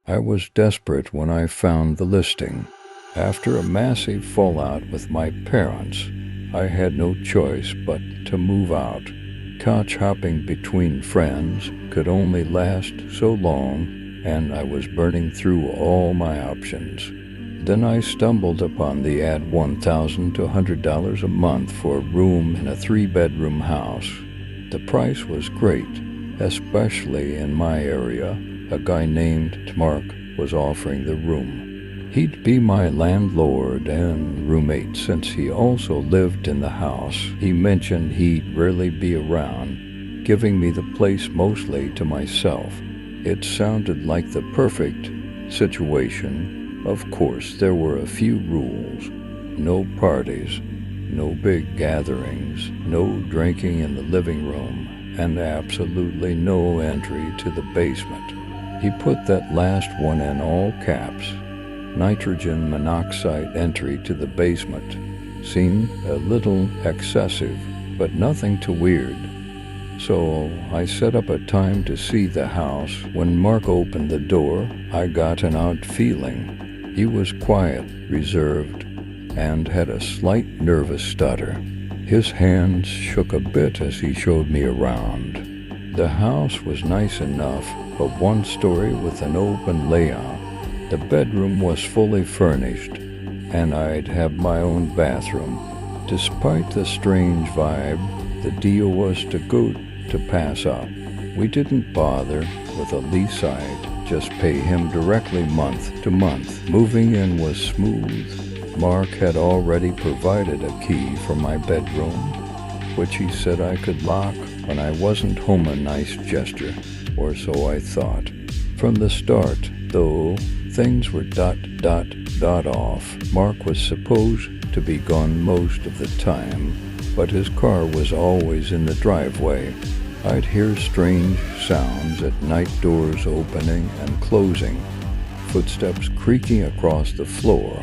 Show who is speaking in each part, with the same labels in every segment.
Speaker 1: I was desperate when I found the listing. After a massive fallout with my parents, I had no choice but to move out. Couch hopping between friends could only last so long, and I was burning through all my options. Then I stumbled upon the ad $1,000 to $100 a month for a room in a 3-bedroom house. The price was great, especially in my area. A guy named Mark was offering the room. He'd be my landlord and roommate since he also lived in the house. He mentioned he'd rarely be around, giving me the place mostly to myself. It sounded like the perfect situation. Of course, there were a few rules. No parties, no big gatherings, no drinking in the living room, and absolutely no entry to the basement. He put that last one in all caps. Nitrogen monoxide entry to the basement seemed a little excessive, but nothing too weird. So I set up a time to see the house. When Mark opened the door, I got an odd feeling. He was quiet, reserved, and had a slight nervous stutter. His hands shook a bit as he showed me around. The house was nice enough, but one story with an open layout. The bedroom was fully furnished, and I'd have my own bathroom. Despite the strange vibe, the deal was too good to pass up. We didn't bother with a lease side, just pay him directly month to month. Moving in was smooth. Mark had already provided a key for my bedroom, which he said I could lock when I wasn't home, a nice gesture, or so I thought. From the start, though, things were off. Mark was supposed to be gone most of the time, but his car was always in the driveway. I'd hear strange sounds at night, doors opening and closing, footsteps creaking across the floor.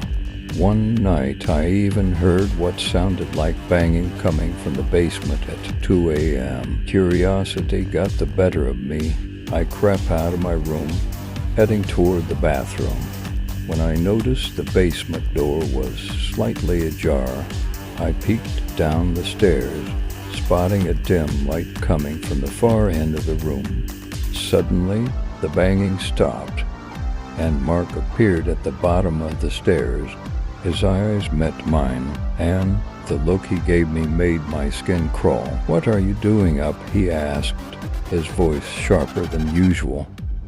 Speaker 1: One night I even heard what sounded like banging coming from the basement at 2 a.m. Curiosity got the better of me. I crept out of my room, heading toward the bathroom. When I noticed the basement door was slightly ajar, I peeked down the stairs, spotting a dim light coming from the far end of the room. Suddenly, the banging stopped, and Mark appeared at the bottom of the stairs. His eyes met mine, and the look he gave me made my skin crawl. "What are you doing up?" he asked, his voice sharper than usual.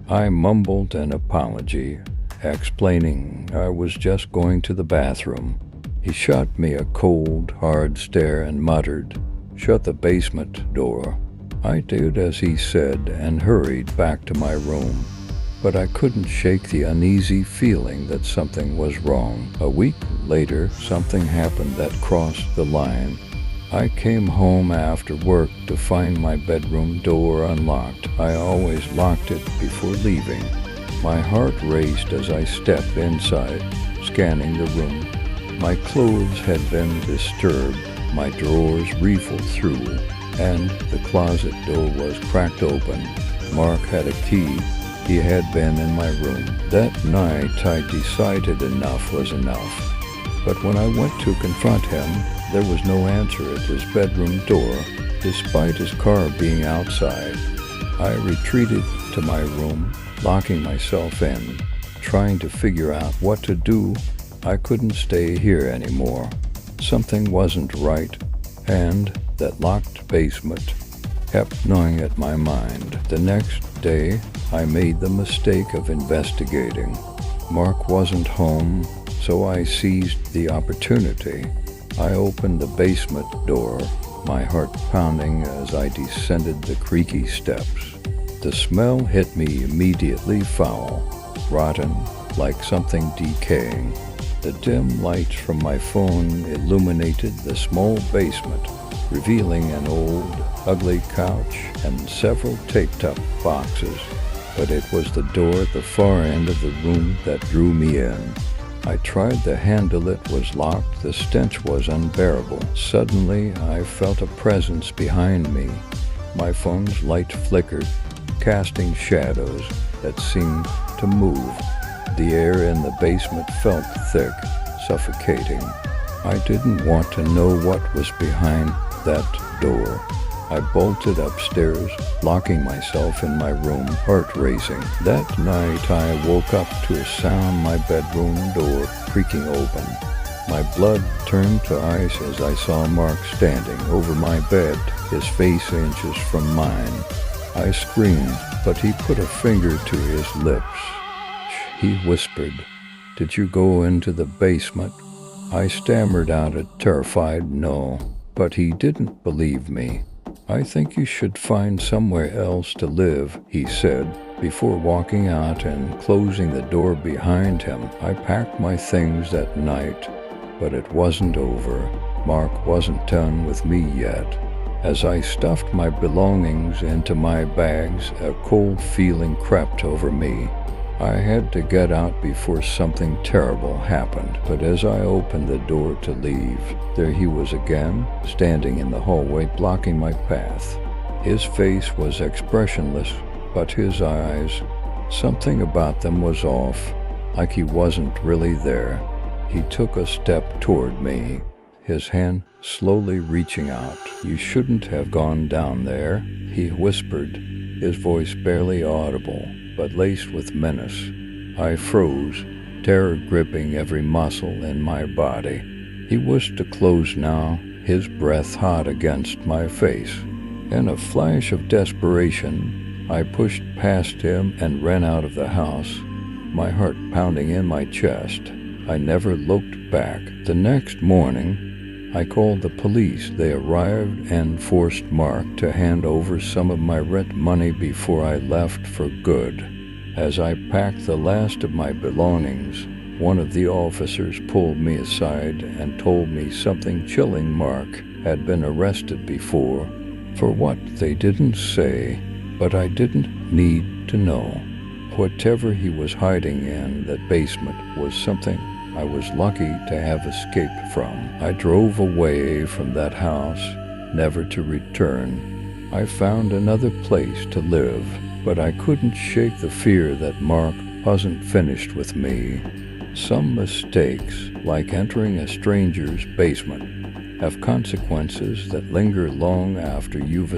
Speaker 1: I mumbled an apology, explaining I was just going to the bathroom. He shot me a cold, hard stare and muttered, "Shut the basement door." I did as he said and hurried back to my room. But I couldn't shake the uneasy feeling that something was wrong. A week later, something happened that crossed the line. I came home after work to find my bedroom door unlocked. I always locked it before leaving. My heart raced as I stepped inside, scanning the room. My clothes had been disturbed, my drawers rifled through, and the closet door was cracked open. Mark had a key. He had been in my room. That night I decided enough was enough. But when I went to confront him, there was no answer at his bedroom door, despite his car being outside. I retreated to my room, locking myself in, trying to figure out what to do. I couldn't stay here anymore. Something wasn't right, and that locked basement kept gnawing at my mind. The next day, I made the mistake of investigating. Mark wasn't home, so I seized the opportunity. I opened the basement door, my heart pounding as I descended the creaky steps. The smell hit me immediately foul, rotten, like something decaying. The dim lights from my phone illuminated the small basement, revealing an old, ugly couch and several taped-up boxes. But it was the door at the far end of the room that drew me in. I tried the handle, it was locked, the stench was unbearable. Suddenly, I felt a presence behind me. My phone's light flickered, casting shadows that seemed to move. The air in the basement felt thick, suffocating. I didn't want to know what was behind that door. I bolted upstairs, locking myself in my room, heart racing. That night I woke up to a sound, my bedroom door creaking open. My blood turned to ice as I saw Mark standing over my bed, his face inches from mine. I screamed, but he put a finger to his lips. He whispered, "Did you go into the basement?" I stammered out a terrified no, but he didn't believe me. "I think you should find somewhere else to live," he said, before walking out and closing the door behind him. I packed my things that night, but it wasn't over. Mark wasn't done with me yet. As I stuffed my belongings into my bags, a cold feeling crept over me. I had to get out before something terrible happened. But as I opened the door to leave, there he was again, standing in the hallway, blocking my path. His face was expressionless, but his eyes, something about them was off, like he wasn't really there. He took a step toward me, his hand slowly reaching out. "You shouldn't have gone down there," he whispered, his voice barely audible, but laced with menace. I froze, terror gripping every muscle in my body. He was to close now, his breath hot against my face. In a flash of desperation, I pushed past him and ran out of the house, my heart pounding in my chest. I never looked back. The next morning, I called the police. They arrived and forced Mark to hand over some of my rent money before I left for good. As I packed the last of my belongings, one of the officers pulled me aside and told me something chilling. Mark had been arrested before. For what, they didn't say, but I didn't need to know. Whatever he was hiding in that basement was something I was lucky to have escaped from. I drove away from that house, never to return. I found another place to live, but I couldn't shake the fear that Mark wasn't finished with me. Some mistakes, like entering a stranger's basement, have consequences that linger long after you've